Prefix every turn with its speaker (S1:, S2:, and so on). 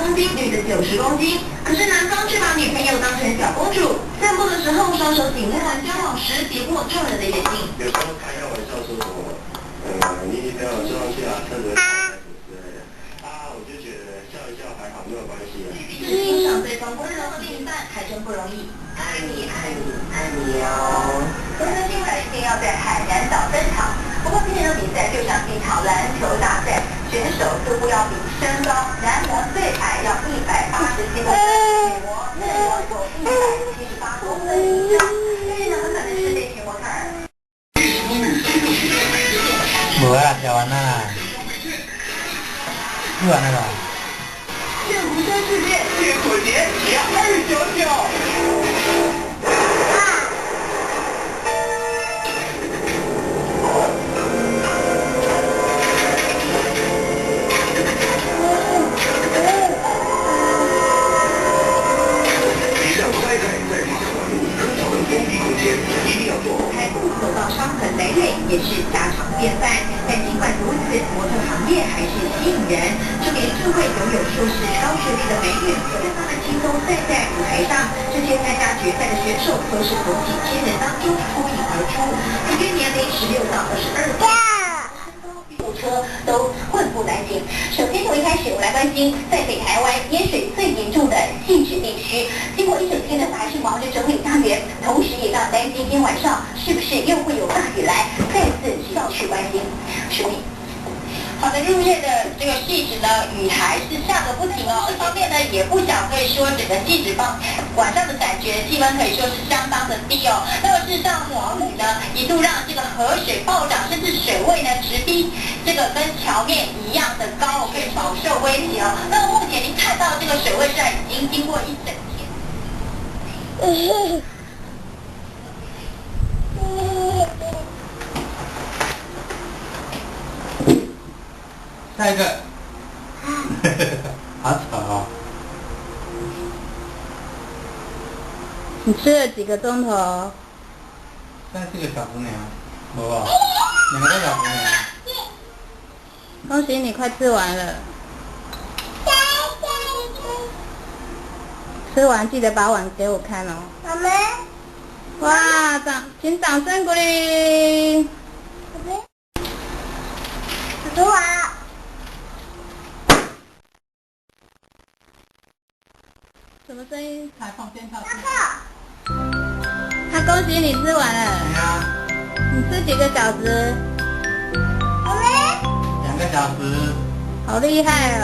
S1: 公斤，女的90公斤。可是男方却把女朋友当成小公主，散步的时候双手紧握，交往时跌破众人的眼睛。
S2: 有时候开个玩笑说什么，你女朋友坐上去啊，车子会开之类的。我就觉得笑一笑还好，没有关系。
S1: 欣赏对方温柔的另一半还真不容易。爱你爱你爱你哦！昨天新闻一定要在海南岛登场。不过今年的比赛就像一场篮球大赛，选手似乎要比身高，男模最矮要187公分，女模最高有178公分以上。最近呢，很可能是被全国看儿。
S3: 无啊，台湾啊，日本那个。
S1: 健福山世界健口节只要299。走到伤痕累累也是家常便饭，但尽管如此，模特行业还是吸引人。这名智慧拥有硕士高学历的美女，让他们轻松站在舞台上。这些参加决赛的选手都是从几千人当中脱颖而出，平均年龄16到22岁。车都混不来劲。首先从一开始，我来关心在北台湾淹水最严重的汐止地区，经过一整天呢，还是忙着整理家园，同时也让担心今天晚上是不是又会有大雨来，再次需要去关心。淑敏。好的，入夜的这个汐止呢，雨还是下个不停哦。一方面呢，也不想可以说整个汐止傍晚上的感觉气温可以说是相当的低哦。那么事实上，黄雨呢一度让这个河水暴涨，甚至水位呢直逼这个跟桥面一样的高，可以饱受威胁哦。那么目前您看到这个水位是已经经过一整天。
S3: 下一个，好吵哦！
S4: 你吃了几个钟头
S3: 3、4个小时呢，无哦，2个小时呢。
S4: 恭喜你快吃完了。吃完记得把碗给我看哦。
S5: 妈妈。
S4: 哇，请掌声鼓励。
S5: 吃完了。
S4: 什么声音？
S3: 他放鞭炮。
S4: 他恭喜你吃完了。
S3: 对啊。
S4: 你吃几个小时？
S3: 2个小时。
S4: 好厉害哦。